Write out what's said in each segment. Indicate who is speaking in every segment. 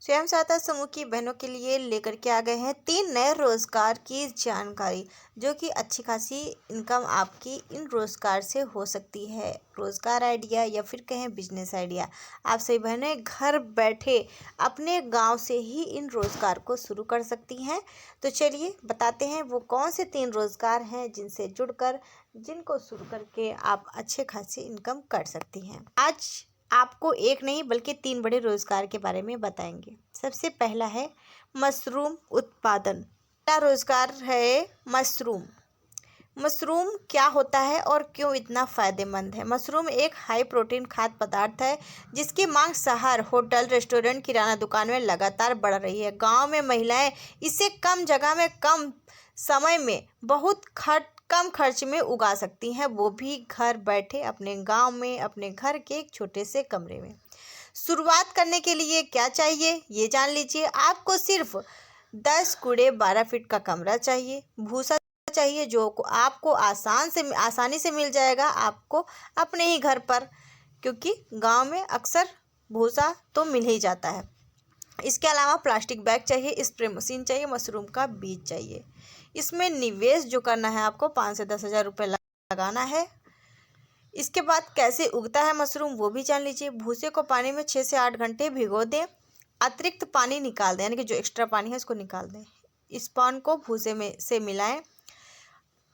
Speaker 1: स्वयं सहायता समूह की बहनों के लिए लेकर के आ गए हैं 3 नए रोजगार की जानकारी, जो कि अच्छी खासी इनकम आपकी इन रोजगार से हो सकती है। रोजगार आइडिया या फिर कहें बिजनेस आइडिया, आप सभी बहनें घर बैठे अपने गांव से ही इन रोजगार को शुरू कर सकती हैं। तो चलिए बताते हैं वो कौन से 3 रोजगार हैं जिनसे जुड़कर जिनको शुरू करके आप अच्छे खासी इनकम कर सकती हैं। आज आपको एक नहीं बल्कि 3 बड़े रोजगार के बारे में बताएंगे। सबसे पहला है मशरूम उत्पादन। पहला रोजगार है मशरूम। मशरूम क्या होता है और क्यों इतना फायदेमंद है? मशरूम एक हाई प्रोटीन खाद्य पदार्थ है जिसकी मांग शहर, होटल, रेस्टोरेंट, किराना दुकान में लगातार बढ़ रही है। गांव में महिलाएं इसे कम जगह में कम समय में बहुत कम खर्च में उगा सकती हैं, वो भी घर बैठे अपने गांव में, अपने घर के एक छोटे से कमरे में। शुरुआत करने के लिए क्या चाहिए ये जान लीजिए। आपको सिर्फ 10 गुणे 12 फीट का कमरा चाहिए, भूसा चाहिए जो आपको आसानी से मिल जाएगा आपको अपने ही घर पर, क्योंकि गांव में अक्सर भूसा तो मिल ही जाता है। इसके अलावा प्लास्टिक बैग चाहिए, स्प्रे मशीन चाहिए, मशरूम का बीज चाहिए। इसमें निवेश जो करना है आपको 5 से 10 हज़ार रुपये लगाना है। इसके बाद कैसे उगता है मशरूम वो भी जान लीजिए। भूसे को पानी में 6 से 8 घंटे भिगो दें, अतिरिक्त पानी निकाल दें, यानी कि जो एक्स्ट्रा पानी है उसको निकाल दें। इस पान को भूसे में से मिलाएं,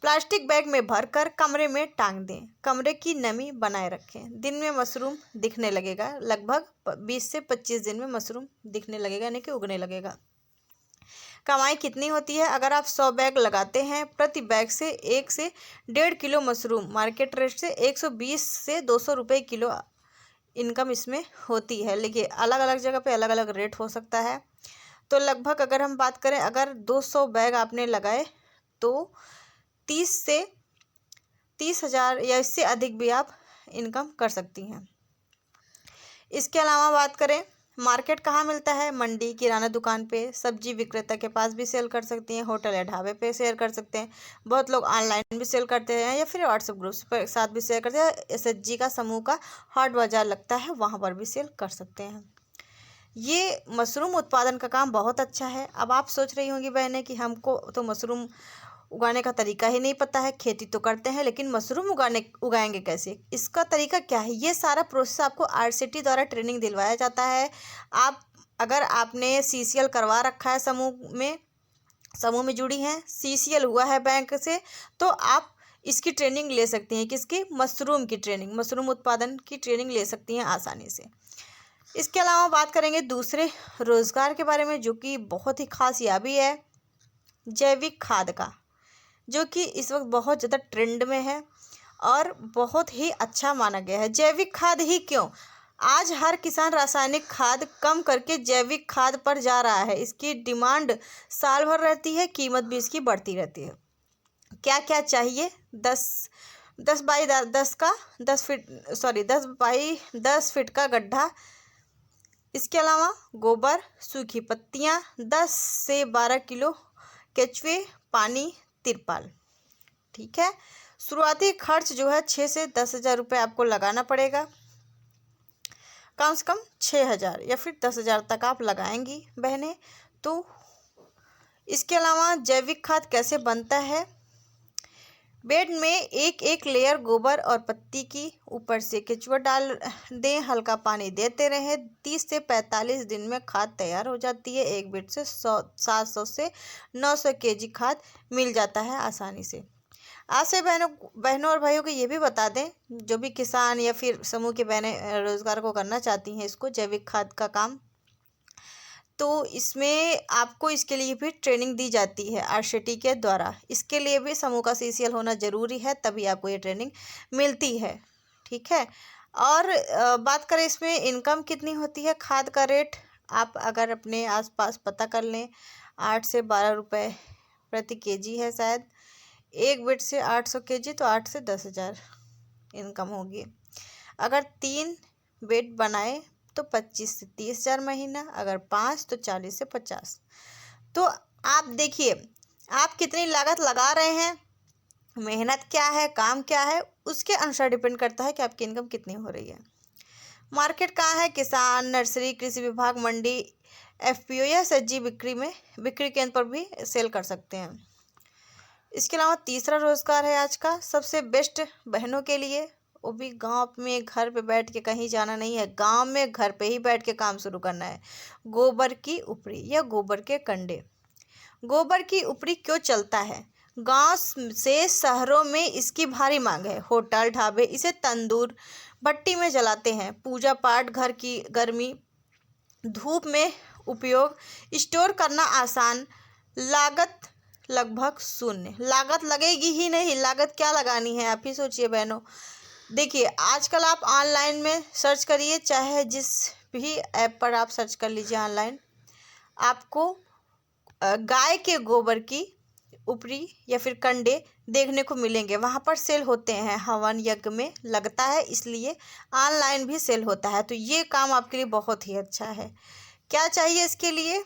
Speaker 1: प्लास्टिक बैग में भरकर कमरे में टांग दें, कमरे की नमी बनाए रखें। दिन में मशरूम दिखने लगेगा, लगभग 20 से 25 दिन में मशरूम दिखने लगेगा, यानी कि उगने लगेगा। कमाई कितनी होती है? अगर आप 100 बैग लगाते हैं, प्रति बैग से 1 से 1.5 किलो मशरूम मार्केट रेट से 120 से 200 रुपये किलो इनकम इसमें होती है। लेकिन अलग अलग जगह पे अलग अलग रेट हो सकता है। तो लगभग अगर हम बात करें, अगर 200 बैग आपने लगाए तो 30 हज़ार या इससे अधिक भी आप इनकम कर सकती हैं। इसके अलावा बात करें मार्केट कहाँ मिलता है? मंडी, किराना दुकान पे, सब्जी विक्रेता के पास भी सेल कर सकती हैं, होटल या ढाबे पे शेयर कर सकते हैं। बहुत लोग ऑनलाइन भी सेल करते हैं या फिर व्हाट्सएप ग्रुप्स पर साथ भी शेयर करते हैं। एसएचजी का समूह का हाट बाजार लगता है, वहाँ पर भी सेल कर सकते हैं। ये मशरूम उत्पादन का काम बहुत अच्छा है। अब आप सोच रही होंगी बहनें कि हमको तो मशरूम उगाने का तरीका ही नहीं पता है, खेती तो करते हैं लेकिन मशरूम उगाएंगे कैसे, इसका तरीका क्या है? ये सारा प्रोसेस आपको आरसीटी द्वारा ट्रेनिंग दिलवाया जाता है। अगर आपने सीसीएल करवा रखा है, समूह में जुड़ी हैं, सीसीएल हुआ है बैंक से, तो आप इसकी ट्रेनिंग ले सकती हैं। किसकी? मशरूम की ट्रेनिंग, मशरूम उत्पादन की ट्रेनिंग ले सकती हैं आसानी से। इसके अलावा बात करेंगे दूसरे रोजगार के बारे में, जो कि बहुत ही खास याबी है, जैविक खाद का, जो कि इस वक्त बहुत ज़्यादा ट्रेंड में है और बहुत ही अच्छा माना गया है। जैविक खाद ही क्यों, आज हर किसान रासायनिक खाद कम करके जैविक खाद पर जा रहा है। इसकी डिमांड साल भर रहती है, कीमत भी इसकी बढ़ती रहती है। क्या क्या चाहिए? 10 बाई 10 फीट का गड्ढा। इसके अलावा गोबर, सूखी पत्तियाँ, 10 से 12 किलो केचुए, पानी, तिरपाल। ठीक है। शुरुआती खर्च जो है 6 से 10 हज़ार रुपये आपको लगाना पड़ेगा। कम से कम 6 हज़ार या फिर 10 हज़ार तक आप लगाएंगी बहनें। तो इसके अलावा जैविक खाद कैसे बनता है? बेड में एक एक लेयर गोबर और पत्ती की, ऊपर से केचुआ डाल दें, हल्का पानी देते रहें। 30 से 45 दिन में खाद तैयार हो जाती है। एक बेड से 700 से 900 केजी खाद मिल जाता है आसानी से। आज से बहनों और भाइयों को ये भी बता दें, जो भी किसान या फिर समूह की बहनें रोजगार को करना चाहती हैं, इसको जैविक खाद का काम, तो इसमें आपको इसके लिए भी ट्रेनिंग दी जाती है आरसीटी के द्वारा। इसके लिए भी समूह का सीसीएल होना ज़रूरी है, तभी आपको ये ट्रेनिंग मिलती है। ठीक है। और बात करें इसमें इनकम कितनी होती है, खाद का रेट आप अगर अपने आसपास पता कर लें, 8 से 12 रुपये प्रति केजी है शायद। एक बेड से 800 केजी, तो 8 से 10 हज़ार इनकम होगी। अगर 3 बेड बनाए तो 25 से 30 हज़ार महीना, अगर 5 तो 40 से 50। तो आप देखिए आप कितनी लागत लगा रहे हैं, मेहनत क्या है, काम क्या है, उसके अनुसार डिपेंड करता है कि आपकी इनकम कितनी हो रही है। मार्केट कहाँ है? किसान, नर्सरी, कृषि विभाग, मंडी, एफपीओ या एसएचजी बिक्री केंद्र पर भी सेल कर सकते हैं। इसके अलावा तीसरा रोजगार है आज का सबसे बेस्ट बहनों के लिए, वो भी गांव में घर पे बैठ के कहीं जाना नहीं है, गांव में घर पे ही बैठ के काम शुरू करना है। गोबर की उपरी या गोबर के कंडे। गोबर की उपरी क्यों चलता है? गांव से शहरों में इसकी भारी मांग है। होटल ढाबे इसे तंदूर भट्टी में जलाते हैं। पूजा पाठ, घर की गर्मी, धूप में उपयोग, स्टोर करना आसान, लागत लगभग शून्य। लागत लगेगी ही नहीं, लागत क्या लगानी है आप ही सोचिए बहनों। देखिए आजकल आप ऑनलाइन में सर्च करिए, चाहे जिस भी ऐप पर आप सर्च कर लीजिए ऑनलाइन, आपको गाय के गोबर की उपरी या फिर कंडे देखने को मिलेंगे। वहाँ पर सेल होते हैं, हवन यज्ञ में लगता है, इसलिए ऑनलाइन भी सेल होता है। तो ये काम आपके लिए बहुत ही अच्छा है। क्या चाहिए इसके लिए?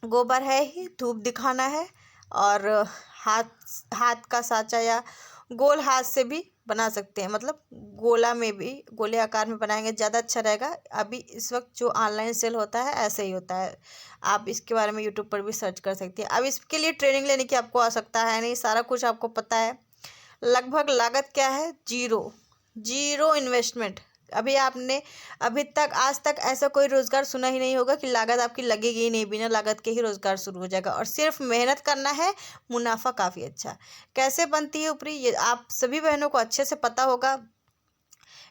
Speaker 1: गोबर है ही, धूप दिखाना है, और हाथ का साँचा या गोल हाथ से भी बना सकते हैं, मतलब गोला में भी, गोले आकार में बनाएंगे ज़्यादा अच्छा रहेगा। अभी इस वक्त जो ऑनलाइन सेल होता है ऐसे ही होता है, आप इसके बारे में यूट्यूब पर भी सर्च कर सकती हैं। अब इसके लिए ट्रेनिंग लेने की आपको आवश्यकता है नहीं, सारा कुछ आपको पता है। लगभग लागत क्या है? Zero investment. अभी तक आज तक ऐसा कोई रोज़गार सुना ही नहीं होगा कि लागत आपकी लगेगी ही नहीं, बिना लागत के ही रोज़गार शुरू हो जाएगा, और सिर्फ मेहनत करना है, मुनाफा काफ़ी अच्छा। कैसे बनती है उपरी, ये आप सभी बहनों को अच्छे से पता होगा।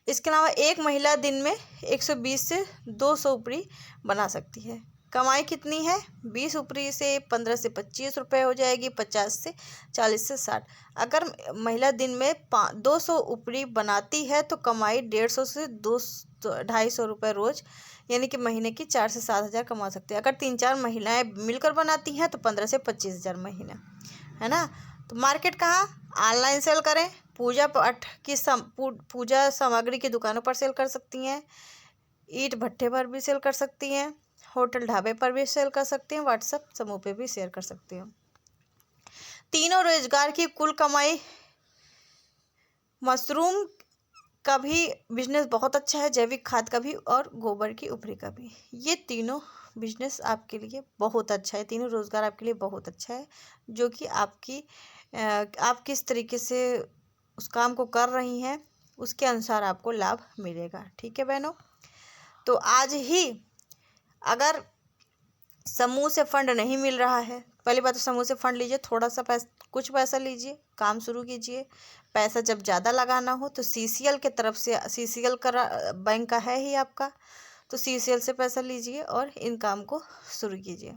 Speaker 1: इसके अलावा एक महिला दिन में 120 से 200 उपरी बना सकती है। कमाई कितनी है? 20 उपरी से 15 से 25 रुपये हो जाएगी, 50 से 40 से 60। अगर महिला दिन में 200 उपरी बनाती है तो कमाई 150 से 250 रुपये रोज़, यानी कि महीने की 4 से 7 हज़ार कमा सकती है। अगर 3-4 महिलाएं मिलकर बनाती हैं तो 15 से 25 हज़ार महीना, है ना। तो मार्केट कहाँ? ऑनलाइन सेल करें, पूजा पाठ की पूजा सामग्री की दुकानों पर सेल कर सकती हैं, ईंट भट्ठे पर भी सेल कर सकती हैं, होटल ढाबे पर भी सेल कर सकते हैं, व्हाट्सएप समूह पे भी शेयर कर सकते हैं। तीनों रोजगार की कुल कमाई। मशरूम का भी बिजनेस बहुत अच्छा है, जैविक खाद का भी और गोबर की उपरी का भी। ये तीनों बिजनेस आपके लिए बहुत अच्छा है, तीनों रोजगार आपके लिए बहुत अच्छा है, जो कि आप किस तरीके से उस काम को कर रही हैं उसके अनुसार आपको लाभ मिलेगा। ठीक है बहनों, तो आज ही अगर समूह से फंड नहीं मिल रहा है, पहली बात तो समूह से फंड लीजिए, थोड़ा सा कुछ पैसा लीजिए, काम शुरू कीजिए। पैसा जब ज़्यादा लगाना हो तो सीसीएल के तरफ से, सीसीएल का बैंक का है ही आपका, तो सीसीएल से पैसा लीजिए और इन काम को शुरू कीजिए।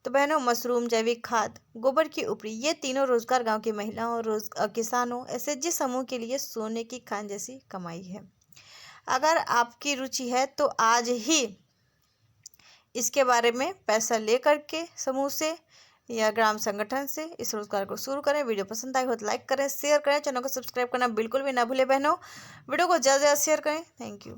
Speaker 1: तो बहनों, मशरूम, जैविक खाद, गोबर की उपरी, ये तीनों रोजगार गांव की महिलाओं, किसानों, एसएचजी समूह के लिए सोने की खान जैसी कमाई है। अगर आपकी रुचि है तो आज ही इसके बारे में पैसा ले करके समूह से या ग्राम संगठन से इस रोजगार को शुरू करें। वीडियो पसंद आई हो तो लाइक करें, शेयर करें, चैनल को सब्सक्राइब करना बिल्कुल भी ना भूलें बहनों। वीडियो को ज़्यादा से ज़्यादा शेयर करें। Thank you.